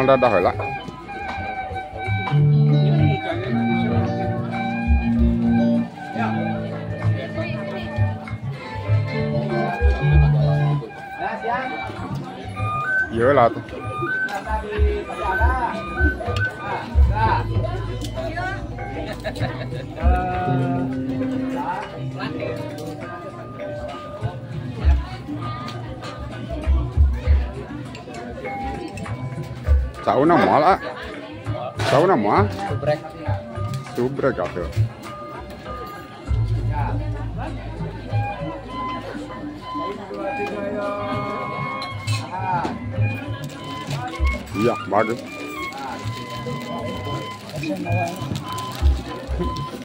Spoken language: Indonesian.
Mang dah lah. Iya lah tuh. Tahu nama lah. Tahu nama? Subrek. Subrek apa? Iya, bagus.